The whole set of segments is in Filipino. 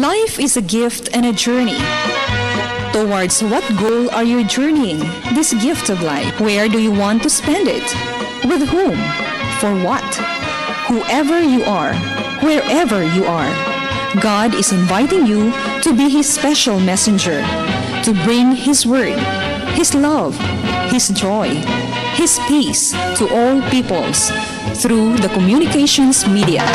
Life is a gift and a journey. Towards what goal are you journeying this gift of life? Where do you want to spend it? With whom? For what? Whoever you are, wherever you are, God is inviting you to be His special messenger, to bring His word, His love, His joy, His peace to all peoples through the communications media.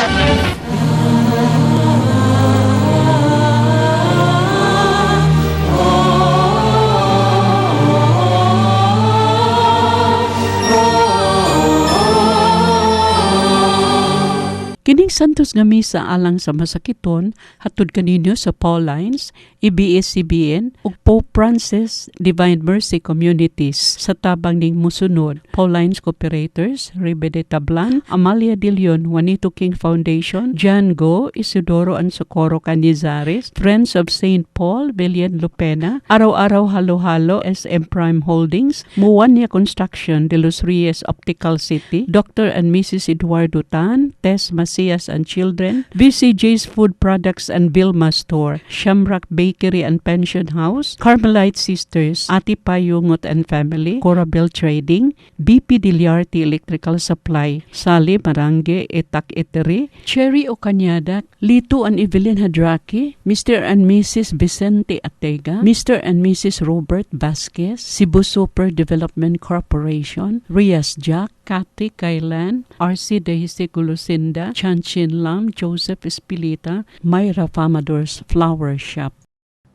Kining santos nga misa alang sa masakiton hatod kaninyo sa Paulines, EBS-CBN ug Pope Francis Divine Mercy Communities sa tabang ning musunod: Paulines Cooperators, Rebe de Tablan, Amalia de Leon, Juanito King Foundation, John Go, Isidoro and Socorro Canizares, Friends of St. Paul, Belian Lupena, Araw-Araw Halo-Halo, SM Prime Holdings, Muwania Construction, De Los Reyes Optical City, Dr. and Mrs. Eduardo Tan, Tess Macias and Children, VCJ's Food Products and Vilma Store, Shamrock Bakery and Pension House, Carmelite Sisters, Ati Payungot and Family, Corabel Trading, BP Diliarte Electrical Supply, Sali Marange Etak Etery, Cherry Ocanyada, Lito and Evelyn Hadraki, Mr. and Mrs. Vicente Atega, Mr. and Mrs. Robert Vasquez, Cebu Super Development Corporation, Rias Jack, Cathy Kailan, RC Daisy Gulusinda, Chanchin Lam, Joseph Espilita, Myra Famador's Flower Shop.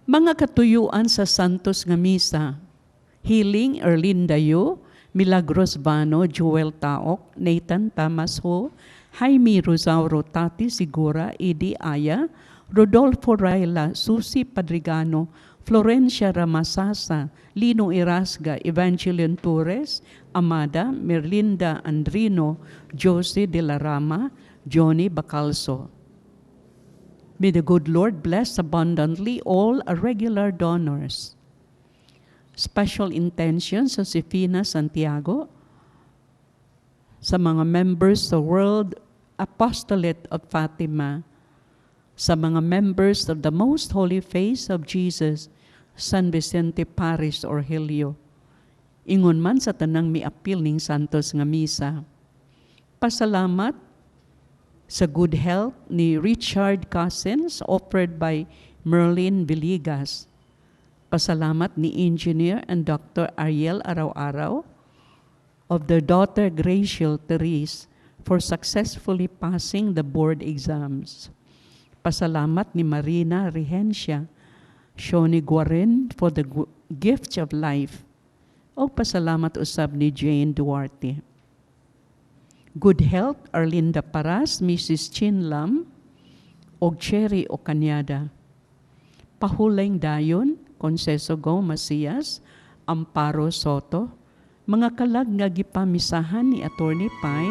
Mga katuyuan sa Santos nga Misa: Healing Erlinda Yu, Milagros Vano, Joel Taok, Nathan Tamasho, Jaime Rosauro, Tati Sigura, Edi Aya, Rodolfo Raila, Susi Padrigano, Florencia Ramasasa, Lino Irasga, Evangeline Torres, Amada, Merlinda Andrino, Josie de la Rama, Johnny Bacalso. May the good Lord bless abundantly all our regular donors. Special intention sa Josefina Santiago, sa mga members sa World Apostolate of Fatima, sa mga members of the Most Holy Face of Jesus, San Vicente Parish or Helio, ingon man sa tanang miapil ning santos nga misa. Pasalamat sa good health ni Richard Cousins offered by Merlin Villegas. Pasalamat ni Engineer and Dr. Ariel Araw-Araw of their daughter Graciel Therese for successfully passing the board exams. Pasalamat ni Marina Rehencia, Shoni Guarin for the gift of life. O pasalamat usab ni Jane Duarte. Good health Arlinda Paras, Mrs. Chin Lam, og Cherry Ocanyada. Pahulayng dayon, Conceso Go Macias, Amparo Soto, mga kalag nga gipamisahan ni Attorney Pai,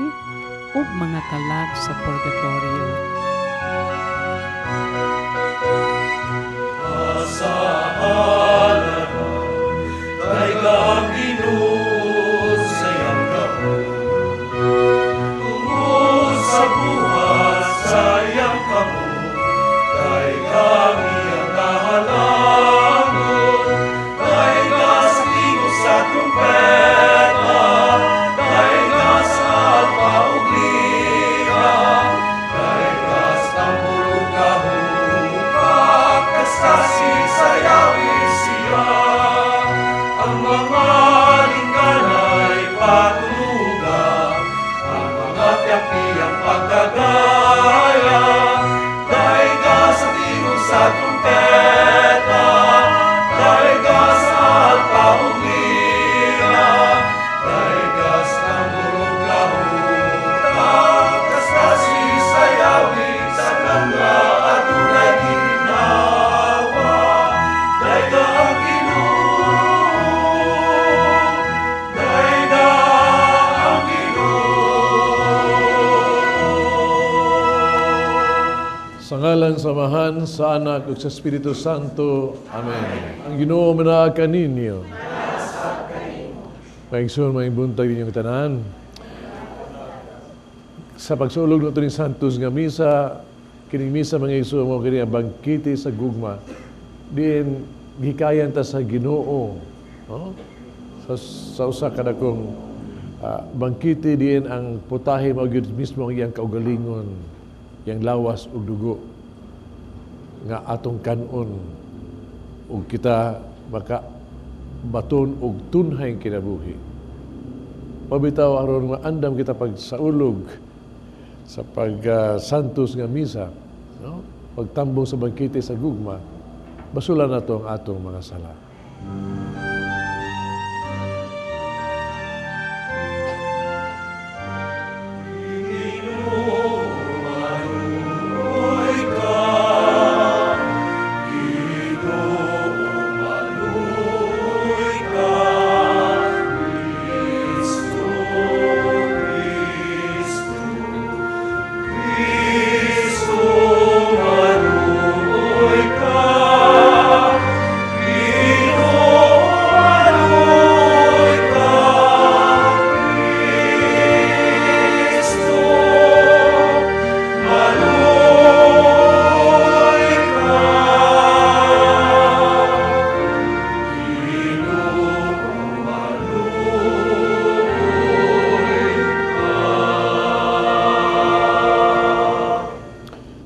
ug mga kalag sa purgatorio. Sa ngalan samahan sa Anak ug sa Espiritu Santo. Amen. Ang Ginoo manaag kaninyo. Maigsoon may buntag ninyong tanan. Sa pagsulog nato ni Santos nga Misa, kining misa mga igsumo kini ang bangkite sa gugma diin gikayan ta sa Ginoo, no? Sa usa ka dakong bangkite diin ang putahe mao gyud mismo ang iyang kaugalingon, yang lawas ug dugo nga atong kanon ug kita maka baton og tunhay kinabuhi. Pabitaw aron maandam kita pagsaulog sa pag-santos nga misa, no? Pagtambong sa bangkite sa gugma, basulan nato ang atong mga sala.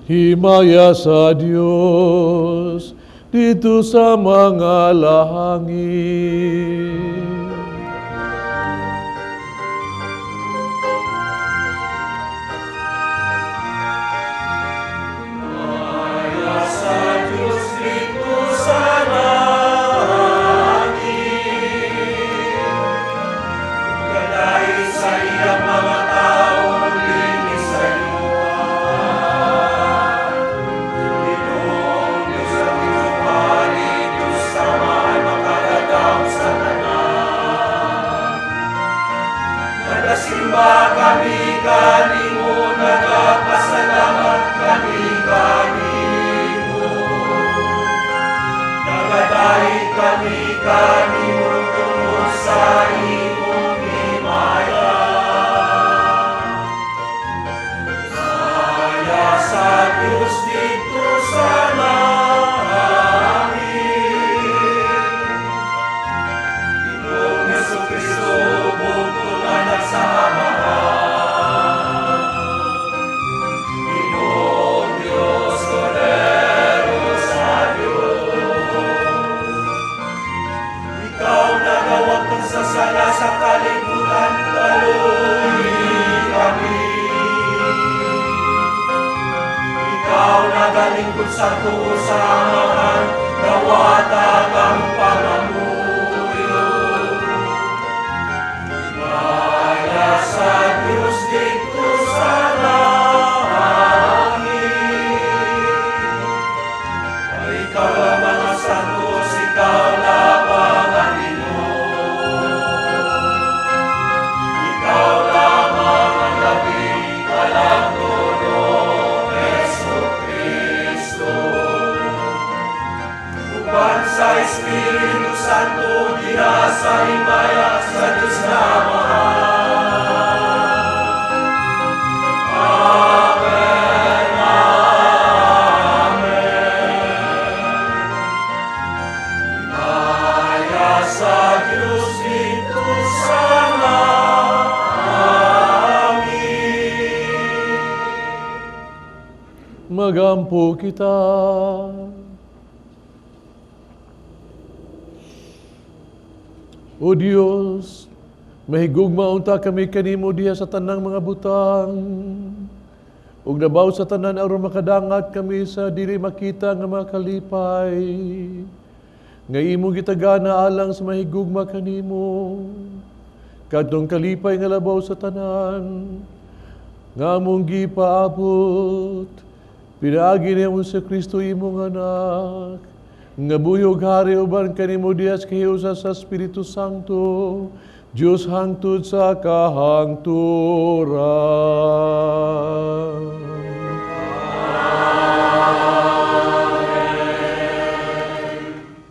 Himaya sa Diyos dito sa mga lahangin. Himaya sa Diyos dito sa langit. Kadahil sa iyang mga taong linis sa simba kami kanimo, nagapasalamat kami kanimo. Nagadahig kami kanimo tungod sa imong himaya. Himaya sa Diyos dito sa langit. Ginoong Jesucristo, bugtong anak sa Amahan. Ginoong Diyos, Kordero sa Diyos. Ikaw nagawag ng sasala sa kalibutan, kaluhi kami. Ikaw nagalingkod sa tuo sa Amahan, dawatag ang pangamuyo. Himaya sa Diyos dito sa langit. Ang ikaw ang mga santos, ikaw lamang ang Ginoo. Ikaw lamang ang labing kalangdodong Jesucristo. Uban sa Espiritu Santo, diha sa himaya sa Diyos na Ama. Amen, amen. Himaya sa Diyos dito sa langit. Magampo kita. O Diyos, mahigugma unta kami kanimo diha sa tanang mga butang. Ug nabaw sa tanan aron makadangat kami sa dili makita nga mga kalipay. Nga imo gitagana alang sa mahigugma kanimo. Kadtong kalipay nga labaw sa tanan. Nga among gipaabot. Pinaagi niya sa Kristo imong anak. Nga buyog hari uban kanimo diha sa kahiusa sa Espiritu Santo, Diyos hangtod sa kahangturan.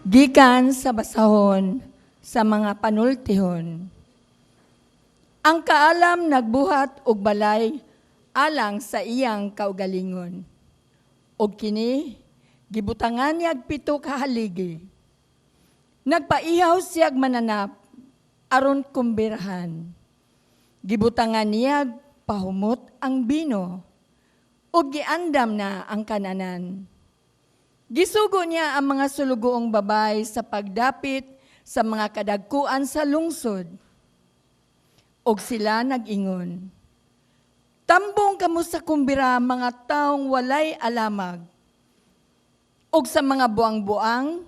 Gikan sa basahon sa mga panultihon. Ang kaalam nagbuhat og balay alang sa iyang kaugalingon. O kini, gibutangan niya pito ka haligi. Nagpaihaw siyag mananap, aron kumbirahan. Gibutangan niya pahumot ang bino, o giandam na ang kananan. Gisugo niya ang mga sulugoong babay sa pagdapit sa mga kadagkuan sa lungsod. Og sila nag-ingon, tambong kamo sa kumbira mga taong walay alamag. Og sa mga buang-buang,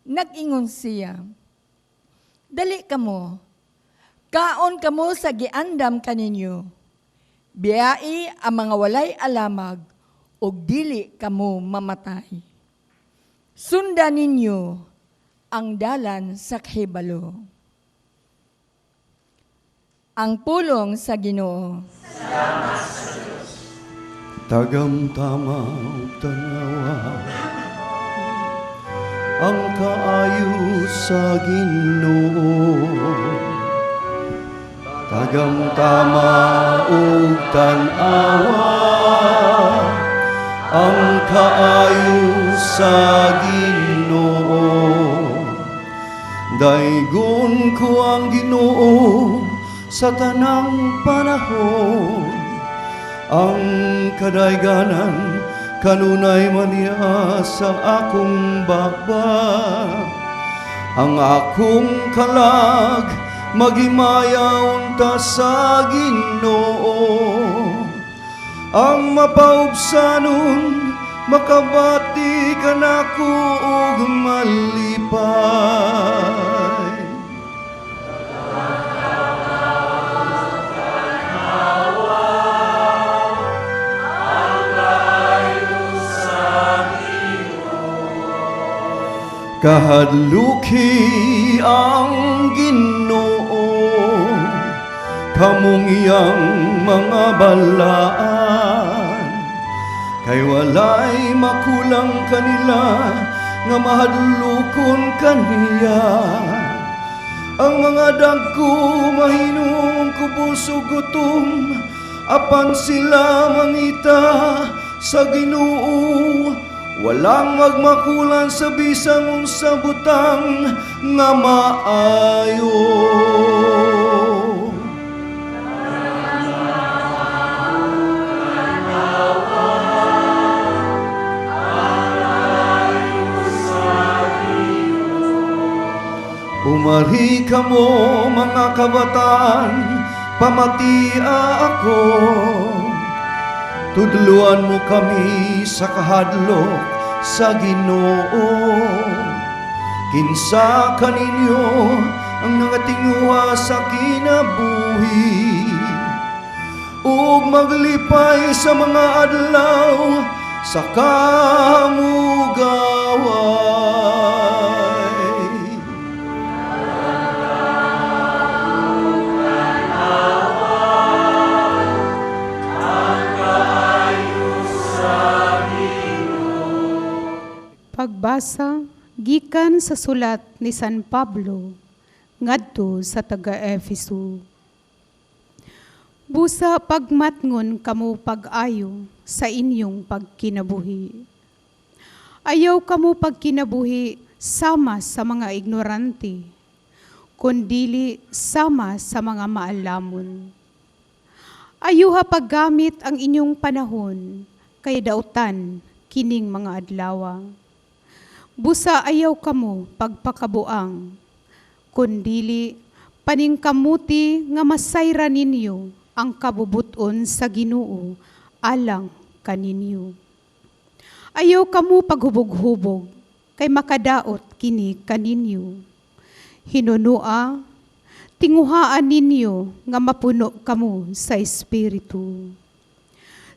nag-ingon siya, dali kamo, kaon kamo sa giandam kaninyo. Biyai ang mga walay alamag, og dili kamo mamatay. Sundan ninyo ang dalan sa kahibalo. Ang pulong sa Ginoo. Tagamtama ug tanawa ang kaayo sa Ginoo. Tagamtama ug tanawa ang kaayo sa Ginoo. Daigon ko ang Ginoo sa tanang panahon, ang kadayganan kanunay man niya sa akong baba. Ang akong kalag maghimayaw unta sa Ginoo. Ang mapaubsanon makabati kanako og malipay. Kahadluki ang Ginoo, kamong iyang mga balaan, kay walay makulang kanila nga mahadlukon kaniya. Ang mga dagko mahinung kubos ug gutom, apan sila mangita sa Ginoo. Walang magmakulan sa bisang unsa butang nga maayo. Umari kamo mga kabataan, pamatia ako. Tudluan mo kami sa kahadlok sa Ginoo. Kinsa kaninyo ang nangatinguha sa kinabuhi, ug maglipay sa mga adlaw sa kamugaway. Pagbasa gikan sa sulat ni San Pablo ngadto sa taga-Efeso. Busa pagmatngon kamo pag-ayo sa inyong pagkinabuhi. Ayaw kamo pagkinabuhi sama sa mga ignorante, kundili sama sa mga maalamon. Ayuha paggamit ang inyong panahon kay dautan kining mga adlaw. Busa ayaw kamo pagpakabuang, kundili paningkamuti nga masayra ninyo ang kabubuton sa Ginoo alang kaninyo. Ayaw kamo paghubog-hubog, kay makadaot kini kaninyo. Hinunua, tinguhaan ninyo nga mapuno kamo sa Espiritu.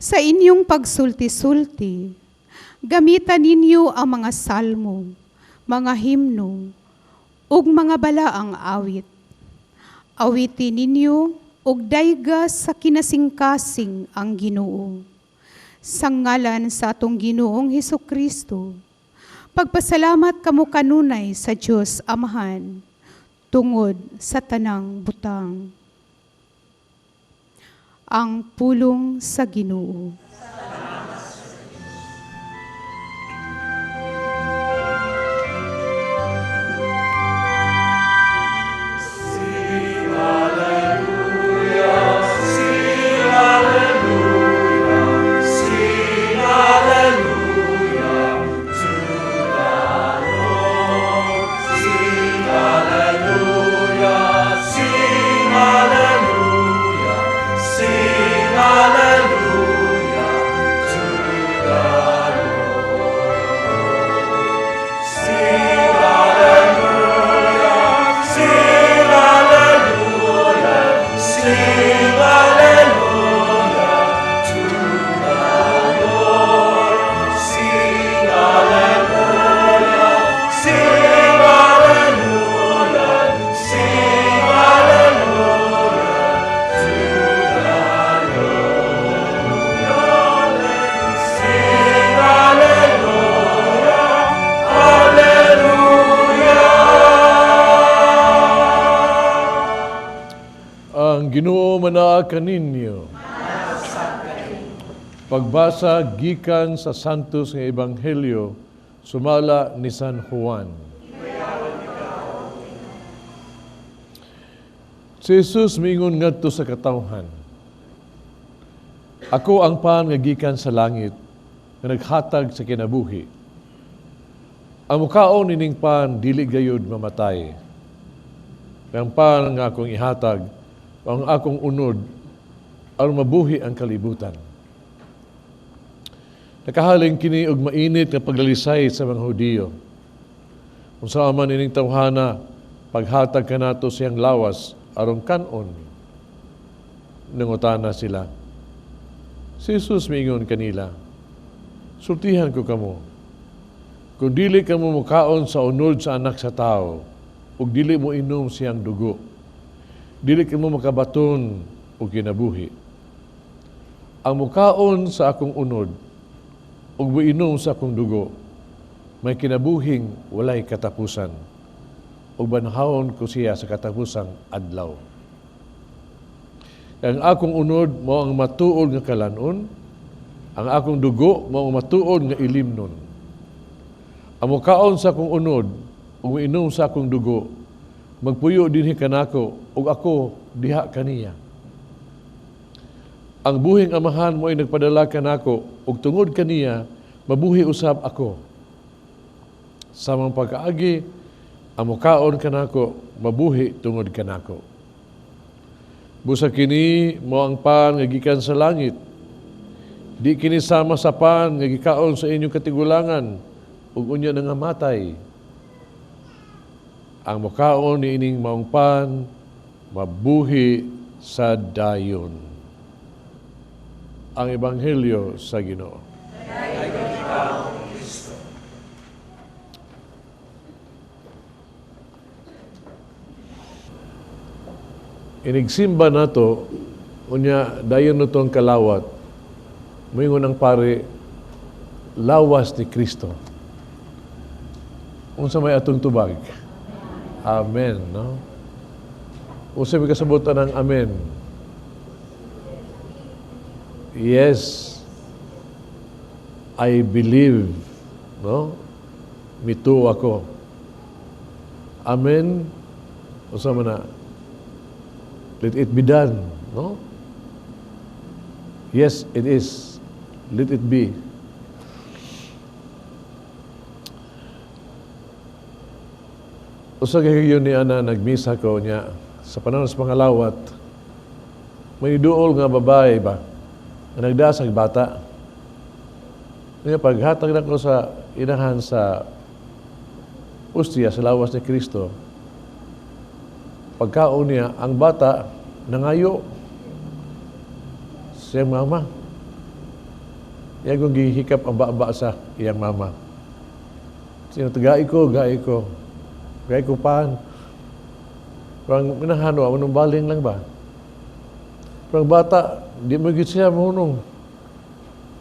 Sa inyong pagsulti-sulti, gamitan ninyo ang mga salmo, mga himno, ug mga balaang awit. Awitin ninyo ug dayga sa kinasingkasing ang Ginoo. Sa ngalan sa atong Ginoong Hesukristo, pagpasalamat kamo kanunay sa Dios Amahan tungod sa tanang butang. Ang pulong sa Ginoo. humana kaninyo. Pagbasa gikan sa Santos nga Ebanghelyo sumala ni San Juan. Si Jesus miingon ngadto sa katawhan, ako ang pan nga gikan sa langit nga naghatag sa kinabuhi. Ang mukaon ining pan dili gayud mamatay. Ang pan nga akong ihatag ang akong unod aron mabuhi ang kalibutan. Nakahaling kini og mainit nga paglalisay sa mga Hudiyo. Kung saan man ining tawhana, paghatag kanato siyang lawas aron kanon. Nangutana sila. Si Jesus miingon kanila, sultihan ko kamo. Kung dili kamo mukaon sa unod sa anak sa tao, ug dili mo inom siyang dugo, dili kamo makabaton og kinabuhi. Ang mukaon sa akong unod, ug moinom sa akong dugo, may kinabuhing walay katapusan, ug banhawon ko siya sa katapusang adlaw. Ang akong unod mao ang matuod nga kalanon, ang akong dugo mao ang matuod nga ilimnon. Ang mukaon sa akong unod, ug moinom sa akong dugo, magpuyo dinhi kanako, ug ako diha kaniya. Ang buhing amahan mo ay nagpadala kanako, ug tungod kaniya, mabuhi usab ako. Samang pagkaagi, ang mukaon kanako, mabuhi tungod kanako. Busa kini mo ang pan nga gikan sa langit. Di kini sama sa pan nga gikaon sa inyong katigulangan, ug unya nga matay. Ang mukaon ni ining maong pan, mabuhi sa dayon. Ang Ebanghelyo sa Ginoo. Inigsimba nato, unya dayon nitong kalawat, moingon ang pare, lawas ni Kristo. Unsa may atong tubag? Amen, no? Unsa may kasabutan ng amen? Yes, I believe, no? Mito ako. Amen. Unsa man na? Let it be done, no? Yes, it is. Let it be. Usa kay yun ni ana nagmisa ko niya sa panahon sa pangalawat. May duol nga babae ba na nagdasag bata. Kaya paghatag na ko sa inahan sa ustiya sa lawas ni Kristo, pagkaon niya, ang bata nangayo sa iyang mama. Iyang kong gihikap ang ba sa iyang mama. Sino, gai ko. Gaya ko paan. Parang minahano, anong baling lang ba? Parang bata, di mo git siya mahunong.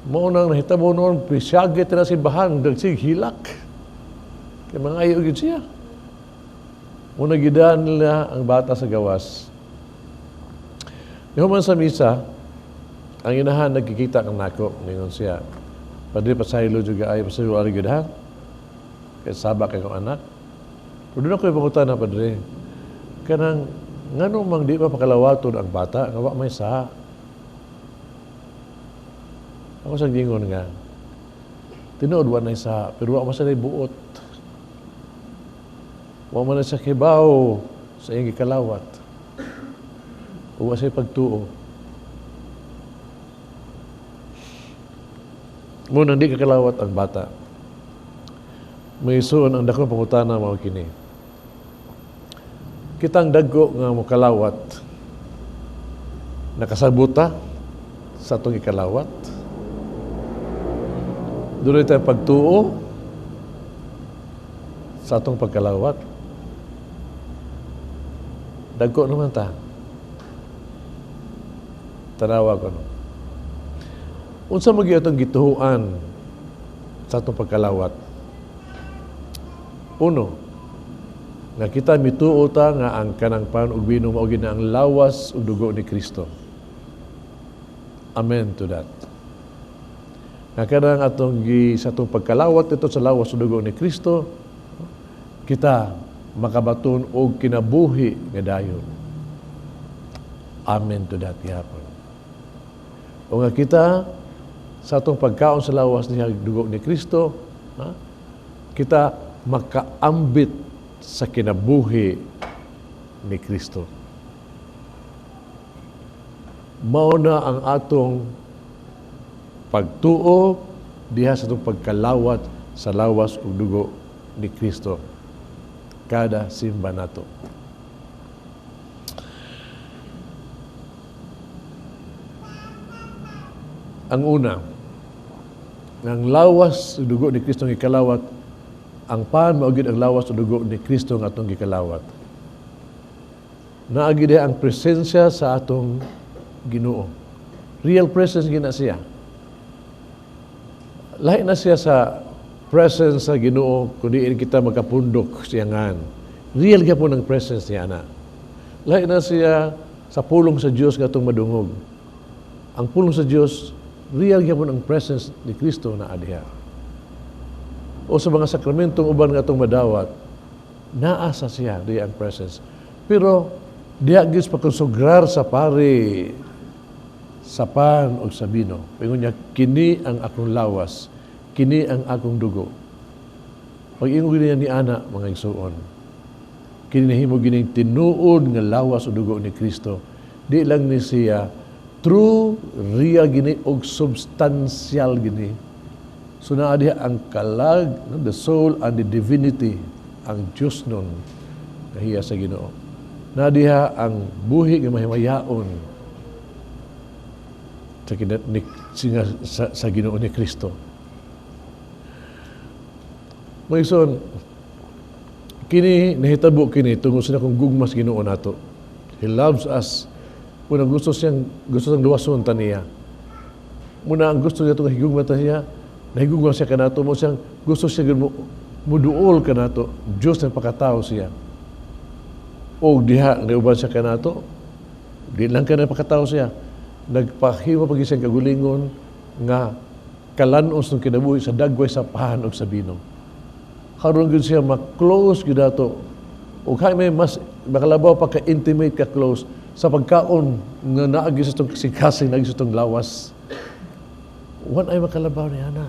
Maunang nahitabo noon, pisyagit na si bahan, dagsig hilak. Kaya mga ayaw git siya. Muna gidaan nila ang bata sa gawas. Nahuman sa misa, ang inahan nagkikita kang nako, ningon siya. Padre, pasahilo juga ay pasahilo ari gidahan. Kaya sabak kay kong anak. Pero doon ako ipangutan na, Padre, kanang ngano mang di pa pakalawaton ang bata, kawa may saha. Ako sa gingon nga, tinuod wa na saha, pero wa masanay buot. Wa man na siya kibaw sa iyang ikalawat. O wa siya pagtuo. Muna di kakalawat ang bata. May isuon ang dakong pangutana mao kini. Kitang dagko nga mokalawat, nakasabuta sa atong ikalawat. Doon tayo pagtuo sa atong pagkalawat. Dagko naman ta. Tanawa ko no. Unsa magi atong gituhuan sa atong pagkalawat? Uno, nga kita mituo ta nga ang kanang pan ug binom mao gid ang lawas ug dugo ni Kristo. Amen to that. Nga kadang sa atong pagkalawat ito sa lawas sa dugo ni Kristo, kita makabaton og kinabuhi nga dayon. Amen to that gihapon. O nga kita sa atong pagkaon sa lawas niya dugo ni Kristo, kita makaambit sa kinabuhi ni Kristo. Mao na ang atong pagtuo diha sa itong pagkalawat sa lawas ug dugo ni Kristo kada simba nato. Ang una, ang lawas ug dugo ni Kristo nga ikalawat, ang pan mao gid ang lawas ug dugo ni Kristo nga atong gikalawat. Naagi diha ang presensya sa atong Ginoo. Real presence gina siya. Lahi na siya sa presence sa Ginoo kundi kita magkapundok siyangan. Real gyapon ang presence niya ana. Lahi na siya sa pulong sa Dios nga atong madungog. Ang pulong sa Dios, real gyapon ang presence ni Kristo na adiha. O sa mga sakramentong uban nga atong madawat, naa sa siya diha ang presence. Pero diha gis pagkonsagrar sa pari sa pan o sa bino. Pingon niya, kini ang akong lawas, kini ang akong dugo. Pag-ingon niya ni Ana, mga igsuon, kini nahimo gining tinuod nga lawas o dugo ni Kristo. Di lang ni siya true, real gini og substantial gini. So naa diha ang kalag, the soul and the divinity, ang Diyos nun, kahiya sa Ginoo. Naa diha ang buhi nga mahimayaon sa Ginoo ni Kristo. Mayson, kini nahitabo kini tungod sa akong gugmas Ginoo nato. He loves us. Muna gusto siyang luwason taniya. Muna ang gusto niya itong higugma taniya, nahigugma siya kanato mo siyang gusto siya muduol kanato. Diyos ng pakatao siya. O diha nauban siya kanato, di lang ka na pakatao siya. Nagpahimo pag isang kagulingon nga kalanos ng kinabuhi sa dagway sa pahan o sa bino. Karon gud siya ma-close gid ato. O kay may mas makalabaw pa ka intimate ka close sa pagkaon nga naagi sa tong kasing naagi sa tong lawas. Wan ay makalabaw ni ana.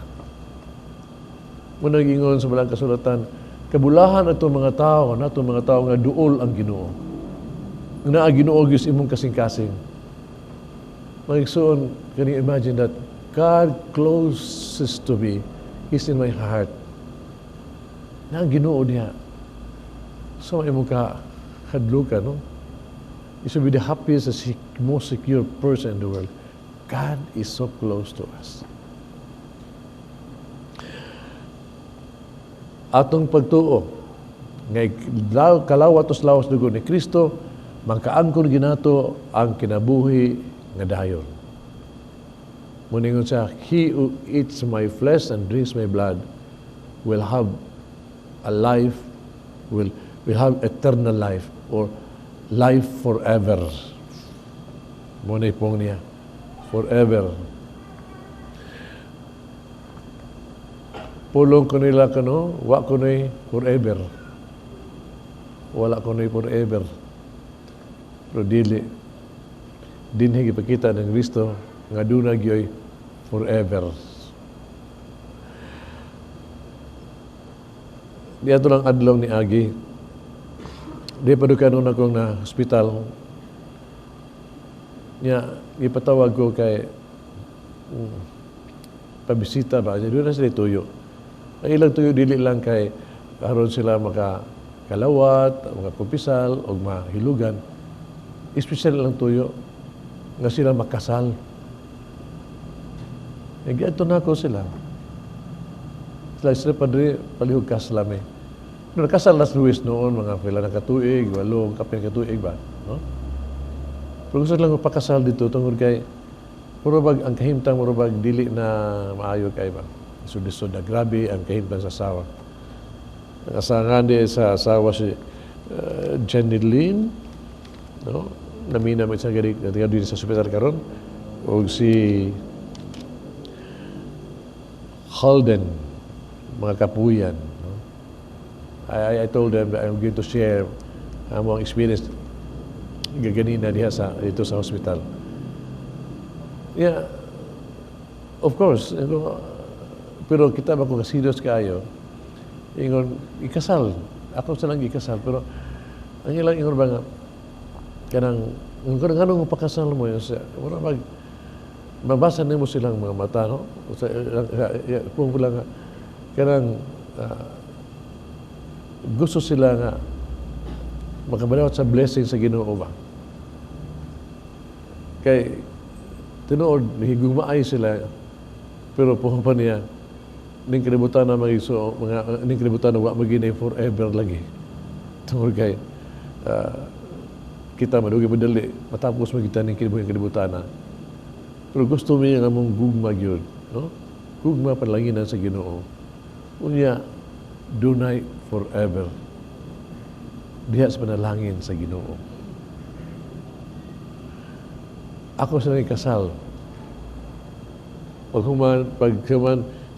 Mo nagingon sa balang kasulatan, kabulahan atong mga tao nga duol ang Ginoo. Naa Ginoo gyud imong kasing-kasing. Magigsoon, can you imagine that God closest to me is in my heart. Na ang Ginoo niya. So, may mong kahadlukan, no? You should be the happiest and most secure person in the world. God is so close to us. Atong pagtuo, ngay kalawat os lawas dugo ni Kristo, mangkaangkon ginato ang kinabuhi nga dayon. Muningon siya, he who eats my flesh and drinks my blood will have a life, will have eternal life or life forever. Munay pong niya, forever. Pulong ko nila kano, wa ko na'y forever. Wala ko na'y forever. Pero dinhi gipakita ng Kristo nga duna gyoy forever. Di ato lang adlaw ni Agi. Di pa doon kanon akong na hospital. Nya, ipatawag ko kay pabisita ba? Doon na sila tuyo. Ang ilang tuyo, dili lang kay karon sila makakalawat, makakumpisal, o mahilugan. Espesyal lang tuyo nga sila makasal. Nag-ato na ako sila. Sila palihog kasalami. Nakasal na Luis noon, mga pila na katuig, 8, kapin katuig ba? No? Pero gusto lang pakasal dito, tungkol kay murabag ang kahimtang, murabag dili na maayo kay ba? Isod-isod na grabe ang kahimtang sa asawa. Ang asangan di sa asawa si Jenny Lynn, no? Namina mo isang galing sa hospital karon. o si Holden, mga kapuyan. No? I told them that I'm going to share among experience gaganina diha dito sa hospital. Yeah, of course, pero kita ba kung serious kayo, ingon, ikasal. Ako sa lang ikasal, pero ang ilang ingon ba nga, kanang, anong pakasal mo yun siya, mabasa nimo silang mga mata, no? Kung lang, kanang, gusto sila nga, makabalawat sa blessing sa Ginoo ba? Kay, tinuod, higugmaay sila, pero puha pa niya, ning kalibutan na ning kalibutan na wak maginay forever lagi. Tungkol kay, kita madugi madali, matapos magkita ning kalibutan na. Pero gusto mo nga mong gugma yun, no? Gugma panlanginan sa Ginoo. Unya, dunay forever. Diha sa panalangin sa Ginoo. Ako sa kasal. Pag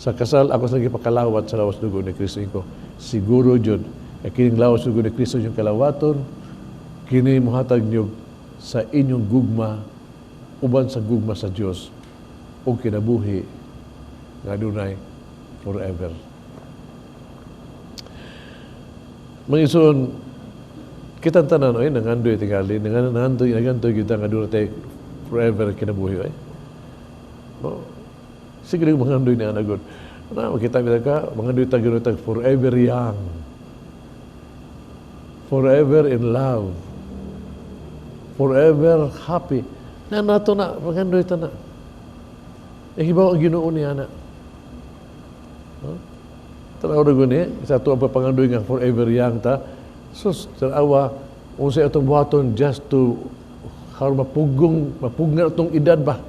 sa kasal, ako sa pakalawat sa lawas dugo ni Kristo ko. Siguro yun, kining lawas dugo ni Kristo yung kalawaton, kini muhatag niyo sa inyong gugma, uban sa gugma sa Diyos, o kinabuhi nga dunay forever. Mangison, kita tanan, nangandoy tingali, nangandoy kita nga dunay forever kinabuhi, no? Sige mga andoy ni anagon. Na makita ka, mga andoy tag forever young. Forever in love. Forever happy. Na nato na, mga andoy ta na. Hibaw ang Ginoo ni ana. No? Tanaw na guni, sa ito ang papangandoy nga forever young ta. Sus, tanawa, unsay atong buhaton just to harap mapugna itong edad ba?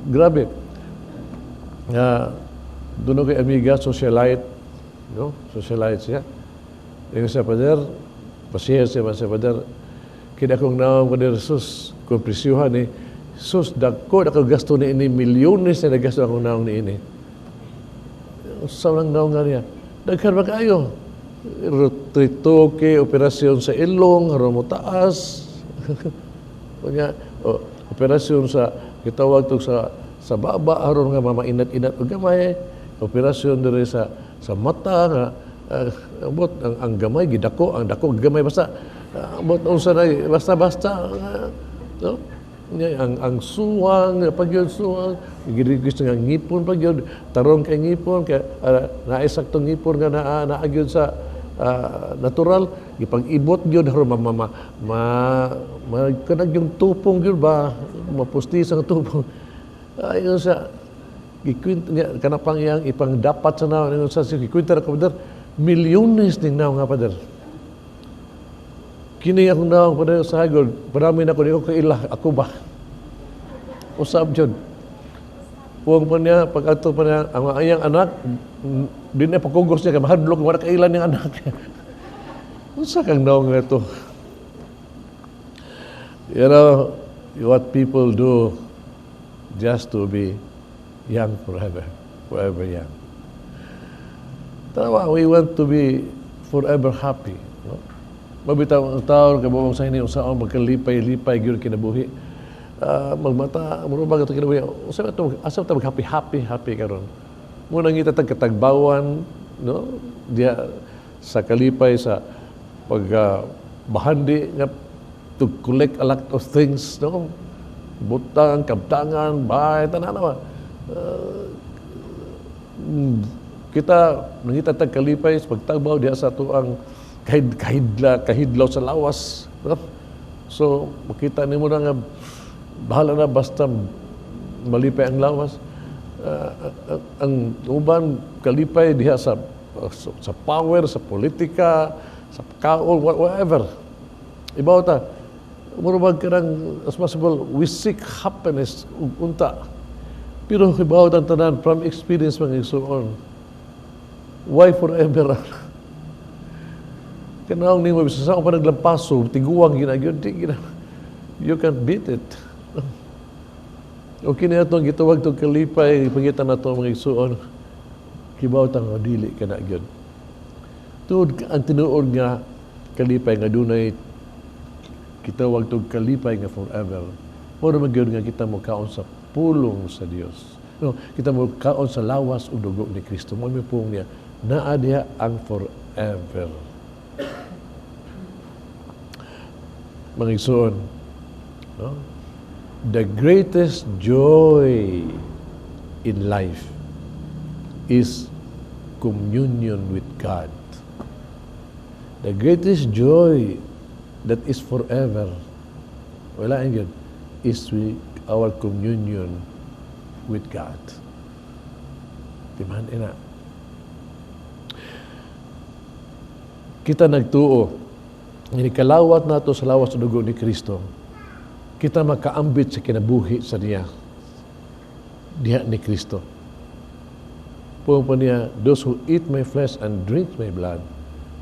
Grabe. Doon kay amiga, socialite, no? Socialite siya. Yung sa pader, pasiya siya sa pader, kina kong nawang pader, sus, kung presyuhan sus, dako gasto ni ini, milyones na nagasto akong nawang ni ini. Sa lang nawang nga niya, daghan ba kayo? Tritoke, operasyon sa ilong, harong mo taas. Operasyon sa, kitawag ito sa baba, harong nga mamainat-inat o gamay. Operasyon dire sa mata, nga, ang gamay, gidako, ang dako, gamay, basta, basta, no? Ang suwang, pag yun suwang, gusto nga ngipon pag yun, tarong kay ngipon, naisaktong ngipon nga naagyon sa natural, ipag-ibot yun, kanag yung tupong yun ba, mapustis ang tupong. Ayun sa, kanapang yang ipang dapat sa naon, ayun sa, kikwinta na kapader, milyones din naon nga pader. Kini akong naon pader sa hagod, parami na ko, di ko kailah, ako ba? Usab yun. Huwag pa niya, pag ato pa niya, ang ayang anak, di na pagkugos niya, mahadlok, wala kailan niyang anak. Unsa kang naong nga ito? You know, what people do just to be young forever young. Tama, we want to be forever happy. No? Mabitaw ang taon, kabawang sa hindi, usaon, magkalipay-lipay, yun kinabuhi. Magmata, marubag ito kinabuhi. Asam ito mag-happy karon. Muna ngita katagbawan, no? Diya sa kalipay, sa pagbahandi, nga to collect a lot of things, no? Butang, kabtangan, bahay, tanan naman. Kita nangita kalipay, pagtagbaw diya sa ito ang kahidlaw sa lawas. No? So, makita ni mo na nga, bahala na basta malipay ang lawas. Ang uban kalipay diha sa power, sa politika, sa kaol, whatever. Ibaw ta, murubag ka ng, as possible, we seek happiness, unta. Pero ibaw ang tanan, from experience mga isuon, why forever? Kanaong ni mo, bisa sa ako pa naglampaso, tiguang ginagyon, You can't beat it. Okay na itong gitawag itong kalipay, pangitan na itong mga isuon, kibaw tang dili ka na yun. Tuod ang tinuod nga kalipay nga dunay kitawag itong kalipay nga forever. Mura magyod nga kita mo kaon sa pulong sa Dios. No, kita mo kaon sa lawas o dugo ni Kristo. Mo mi pong niya naa diha ang forever. Mga isuon, no? The greatest joy in life is communion with God. The greatest joy that is forever, wala yun, is with our communion with God. Timan ina. Kita nagtuo, inikalawat nato sa lawas sa dugo ni Kristo, kita makaambit sa kinabuhi sa niya, diha ni Kristo. Puong pa niya, those who eat my flesh and drink my blood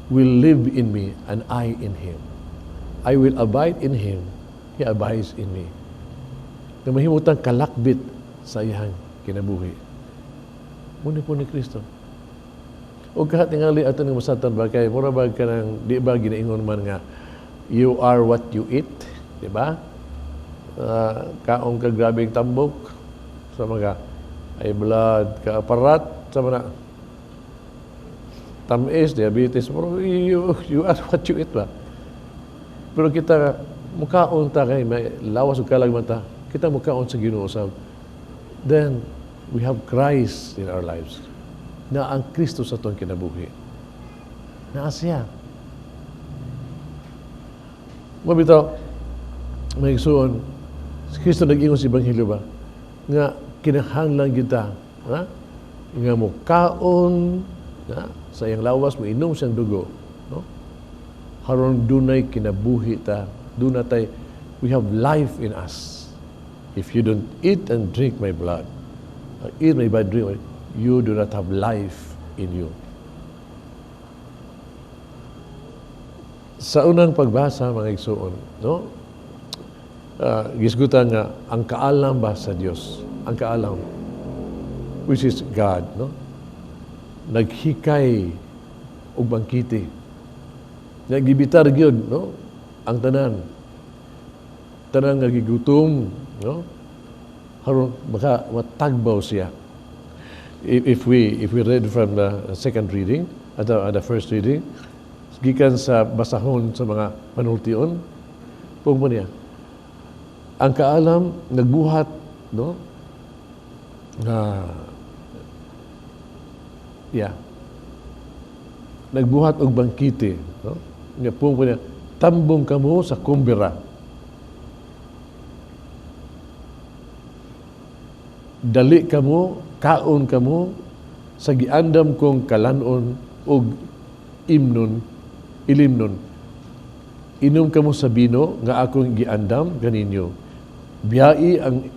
will live in me and I in him. I will abide in him, he abides in me. Na mahimutang kalakbit sa iyang kinabuhi. Muna po ni Kristo. O kahat tingali ato ng masatan ba kay mura ba ka ng di ba ginaingon man nga you are what you eat, di ba? Kaong ka grabing tambok sa mga high blood, kaaparat sa mga tamis, diabetes, pero you are what you eat ba? Pero kita mukaon ta kay may lawas o kalagman ta, kita mukaon sa Ginoo sa then we have Christ in our lives. Na ang Kristo sa itong kinabuhi. Na siya. Mabitaw, may isuon, si Kristo nag-ingon sa Ebanghelyo ba? Nga kinahanglan kita, ha? Nga mo kaon, ha? Sa iyang lawas, mo inom siyang dugo. No? Haron dunay kinabuhi ta, dunay we have life in us. If you don't eat and drink my blood, eat my blood, drink my blood, you do not have life in you. Sa unang pagbasa, mga igsoon, no? Gisgutan nga, ang kaalam ba sa Diyos? Ang kaalam, which is God, no? Naghikay og bangkiti. Nagibitar gyud, no? Ang tanan. Tanan nga gigutom, no? Haron baka matagbaw siya. If we read from the second reading, at the first reading, gikan sa basahon sa mga panultion, pong niya, ang kaalam nagbuhat, no? Nagbuhat og bangkite, no? Nga pong niya, tambong kamo sa kumbira. Dali kamo, kaon kamo sa giandam kong kalanon o ilimnon. Inom kamo sa bino nga akong giandam ganinyo. Biyai ang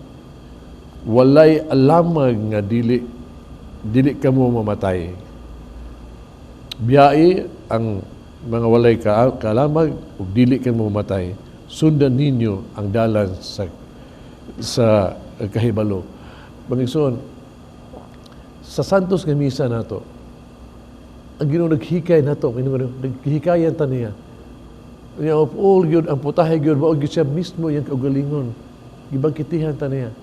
walay alamag nga dili kamo mamatay. Biyai ang mga walay kalamag ug dili kamo mamatay. Sundan ninyo ang dalan sa kahibalo. Bangison, sa Santos nga misa nato, ang Ginoo naghikay nato, naghikayan ta niya. Of all yun, ang putahe yun, maog siya mismo yung kaugalingon. Gibangkitihan ta niya.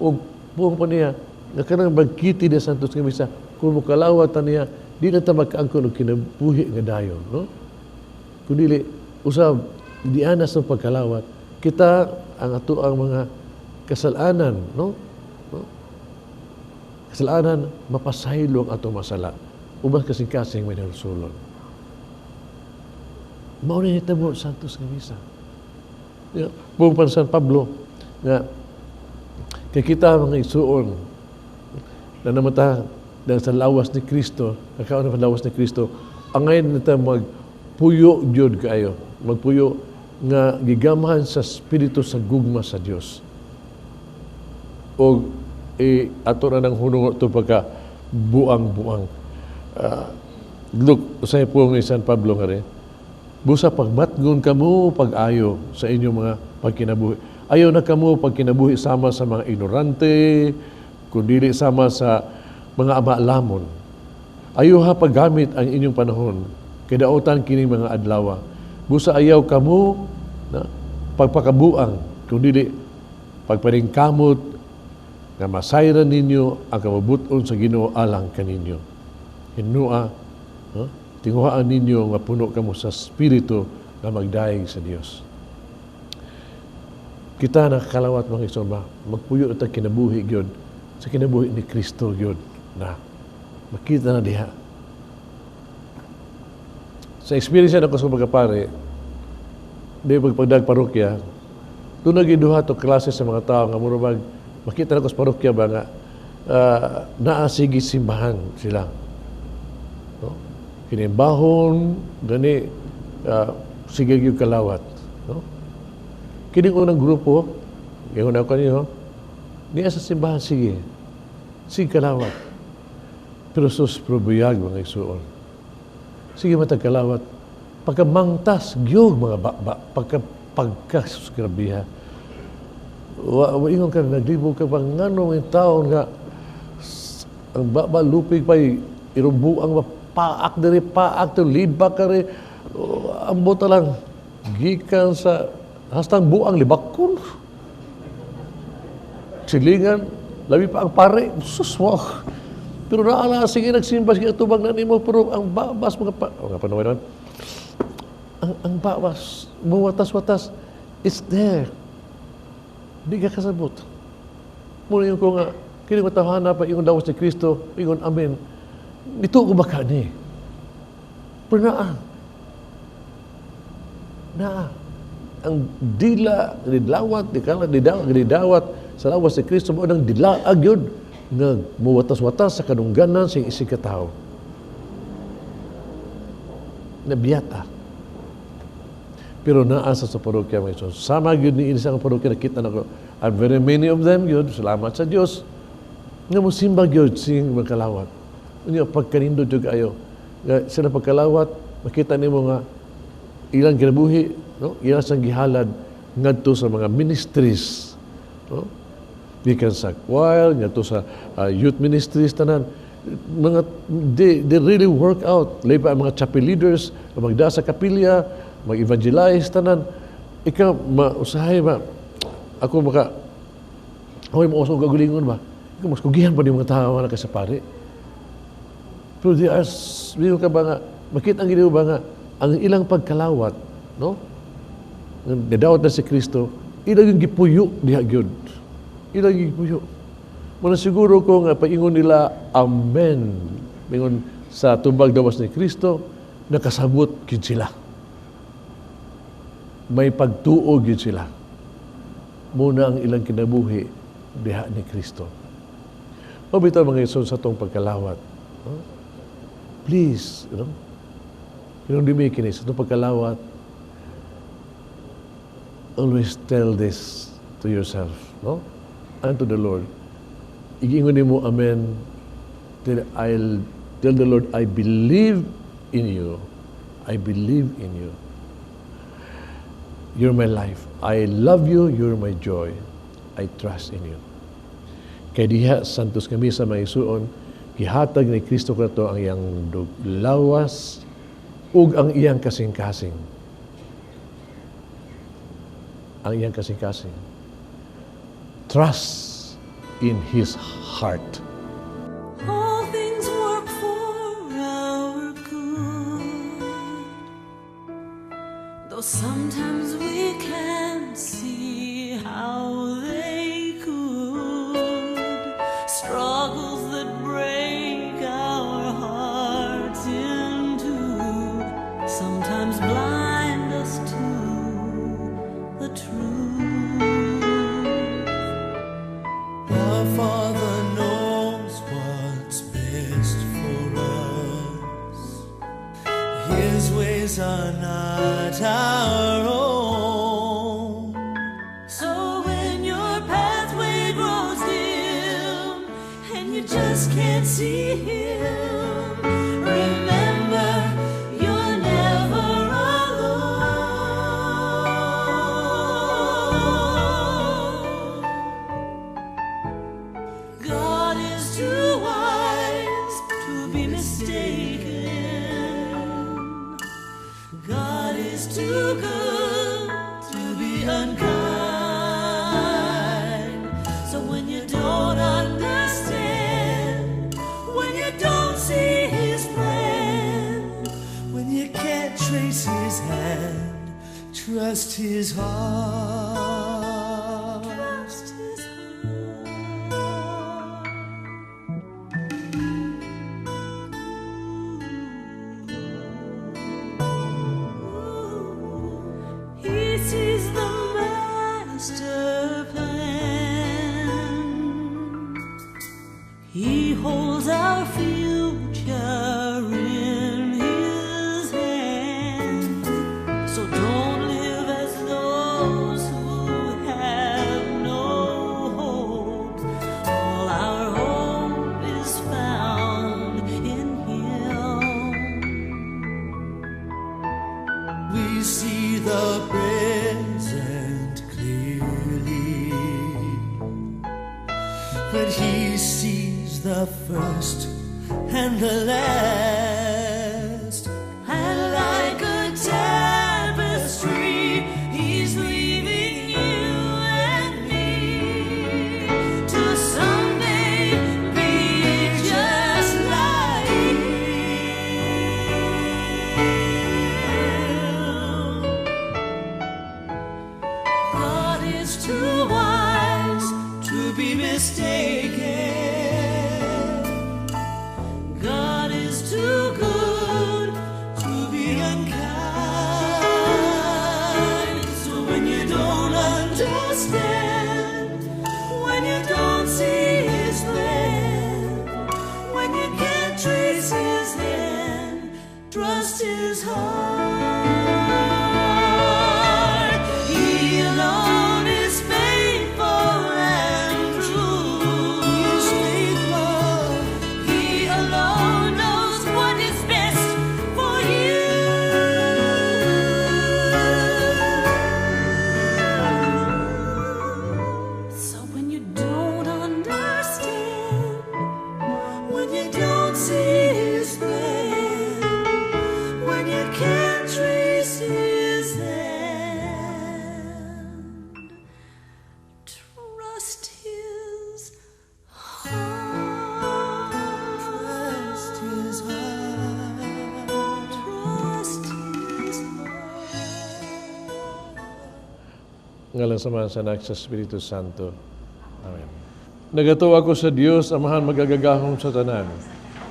O buong pa niya, nakanang bangkiti na Santos nga misa, kung mukalawat ta niya, di na ta magkaangkon o kinabuhi nga dayon. No? Kung dili, usab, di anas ng pagkalawat, kita ang ato ang mga kasalanan, no? Kasalanan, mapasaylo ang ato masala. Ubas kasing-kasing may nalusulon. Mauna niya tabo, Santos nga misa. Buong San Pablo, nga, kay kita mga isuon, na namata sa lawas ni Kristo, nakaon na lawas ni Kristo, ang ngayon nita magpuyo Diyod kayo. Magpuyo nga gigamahan sa Espiritu sa gugma sa Diyos. O ato na ng hunong ito pagka buang-buang. Look, usay po ni San Pablo nga rin, Busa pagmatngon kamo pag-ayo sa inyong mga pagkinabuhi. Ayaw na kamo pagkinabuhi sama sa mga ignorante, kundi sama sa mga amaalamon. Ayaw ha paggamit ang inyong panahon, kidautan kining mga adlaw. Busa ayaw kamo na pagpakabuang, kundi pagparingkamot nga masayran ninyo ang kamabuton sa Ginoo alang kaninyo. Hinua, tinguhaan ninyo nga puno kamo sa Espiritu nga magdaig sa Dios. Kita nakakalawat mga isoma, magpuyo ito kinabuhi gyud sa kinabuhi ni Kristo gyud na makita na diha. Sa experience na ako sa mga pare, di pagpagdag parokya, doon nagiduha to klase sa mga tao nga murabag makita na ko sa parokya ba nga naasigi simbahan sila. No? Kinimbahon, gani, sige yung kalawat. No? Kining unang grupo, yung una ko niyo, niya sa simbahan, sige kalawat. Pero sus, probuyag mga isuon. Sige matagkalawat. Pagkamangtas, giyog mga pagkasusgrabiha. Ingon ka, naglibog ka pang nganong yung taon nga ang lupig pa irumbuang paak diri paak to lead back ka rin ang bota lang gikan sa hastang buang libakon silingan labi pa ang pare suswak pero naala sige nagsimbas kaya tubag na nimo pero ang babas mga panawin ang babas muwatas-watas is there. Di ka kasabot. Muna yung ko nga, kini ko tawhana pa yung dawas ni Kristo, yung amen. Ito ko baka ni. Pero naa. Ang dila, didawat sa lawas ni Kristo, mo nang dilaag yun, nga muwatas-watas sa kanungganan sa isig katao. Nabiyata. Pero naasa sa parokya may so sama gyud ni isang parokya nakita nako and very many of them gyud salamat sa Dios nga mosimba gyud sing magkalawat unya pagkanindot jud ayo sila pagkalawat makita nimo nga ilang kinabuhi no ilang sang gihalad ngadto sa mga ministries no gikan sa choir ngadto sa youth ministries tanan mga they really work out lay pa ang mga chapel leaders magda sa kapilya mag-evangelize tanan ikaw mausahay ba ako maka hoy mo usog gagulingon ba ikaw mas kugihan pa ni mga tao na sa pare pero they are biyo ka ba nga makita ang ginoo ba nga ang ilang pagkalawat no nadawat na si Kristo ilang yung gipuyo diha gyud ilang yung gipuyo muna siguro ko nga paingon nila amen mingon sa tubag dawas ni Kristo nakasabot gyud sila may pagtuog yun sila. Muna ang ilang kinabuhi, diha ni Kristo. O bitaw mga ison sa itong pagkalawat. No? Please, yung dimikinis, sa itong pagkalawat, always tell this to yourself, no? And to the Lord. Igingon mo, amen, I'll tell the Lord, I believe in you. I believe in you. You're my life. I love you. You're my joy. I trust in you. Kaya diha, santos kami sa mga isuon, gihatag ni Kristo kato ang iyang lawas ug ang iyang kasing-kasing. Ang iyang kasing-kasing. Trust in His heart. All things work for our good, though sometimes we can't see how they could. Struggles that break our hearts in two sometimes blind us to the truth. Our Father knows what's best for us. His ways are not our own. So when your pathway grows dim and you just can't see Him, remember you're never alone. trust His heart. Trust His heart. He sees the master plan. He holds our future in His hand. So don't live as those who have no hope. All our hope is found in Him. We see the present clearly, but He sees the first and the last. And like a tapestry, He's weaving you and me to someday be just like Him. God is too wise to be mistaken. God is too good to be unkind. So when you don't understand, when you don't see His plan, when you can't trace His hand, trust His heart. He alone is faithful and true. He is faithful. He alone knows what is best for you. So when you don't understand, when you don't see His plan, when you can't trace His hand, trust His heart. Trust His heart. Trust His heart. Ngalan sa Ama, sa Anak, sa Espiritu Santo. Amen. Nagatuwa ko sa Dios, Amahan magagagahom sa tanan.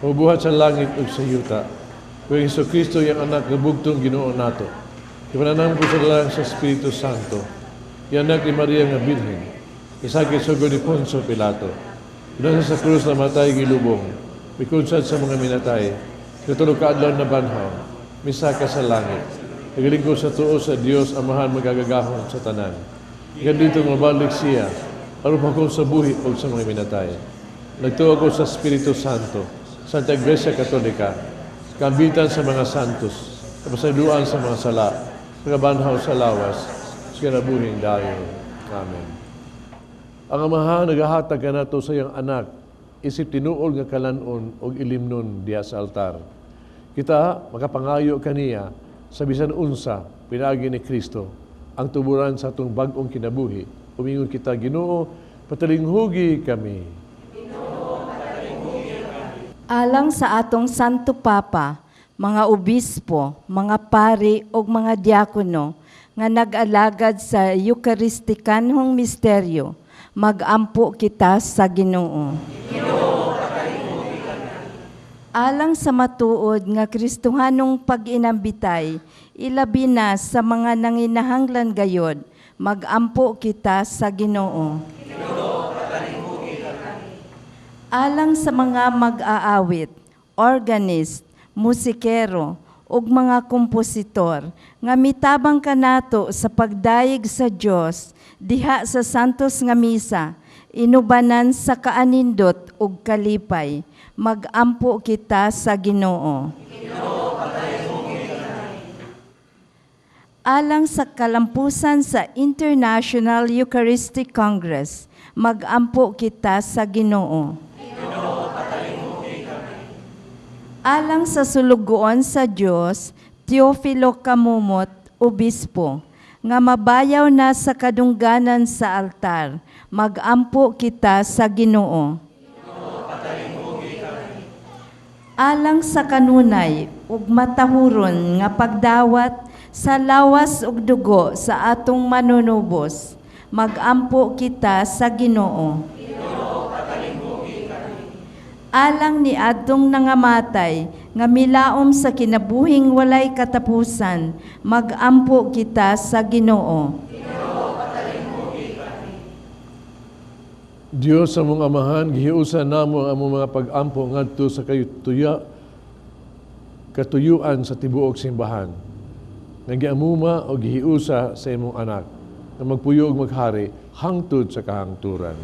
Mabuhat sa langit ug sa yuta. Kung Hesus Kristo yung anak nga bugtong Ginoo nato. Ipananam ko sa lang sa Espiritu Santo. Yung anak ni Maria nga Birhen. Isakit sa ni Poncio Pilato. Pinasa sa krus na matay gilubong. Mikunsad sa mga minatay. Katulog kaadlaw na banhaw. Misaka sa langit. Nagaling ko sa tuo sa Dios, Amahan magagagahom sa tanan. Ganito mabalik siya, aron pa ko sa buhi o sa mga minatay. Nagtuwa ko sa Espiritu Santo, Santa Iglesia Katolika, kambitan sa mga santos, kapasaluan sa mga sala, pagabanhaw sa lawas, sa kinabuhing dayo. Amen. Ang Amahan nagahatag ka nato sa iyang anak, isip tinuol nga kalanon o ilimnon diya sa altar. Kita makapangayo kaniya sa bisan unsa pinagi ni Kristo ang tuburan sa atong bag-ong kinabuhi. Umingon kita, Ginoo, patalinghugi kami. Alang sa atong Santo Papa, mga obispo, mga pari o mga diakono nga nag-alagad sa Eucharistikanhong misteryo, mag-ampo kita sa Ginoo. Alang sa matuod nga Kristohanong pag-inambitay, ilabi na sa mga nanginahanglan gayod, mag-ampo kita sa Ginoo. Alang sa mga mag-aawit, organist, musikero, ug mga kompositor, nga mitabang kanato sa pagdayeg sa Dios diha sa santos nga misa, inubanan sa kaanindot ug kalipay, mag-ampo kita sa Ginoo. Alang sa kalampusan sa International Eucharistic Congress, mag-ampo kita sa Ginoo. Alang sa sulugoon sa Dios, Teofilo Kamumot, Obispo, nga mabayaw na sa kadungganan sa altar, mag-ampo kita sa Ginoo. Alang sa kanunay ug matahuron nga pagdawat sa lawas ug dugo sa atong manunubos, magampo kita sa Ginoo. Alang ni adtong nangamatay, nga milaom sa kinabuhing walay katapusan, magampo kita sa Ginoo. Diyos sa mong amahan, gihiusan namo ang among mga pag-ampo ngadto sa katuyuan sa tibuok simbahan. Nga giamuma o gihiusa sa imong anak, na magpuyo ug maghari hangtod sa kahangturan.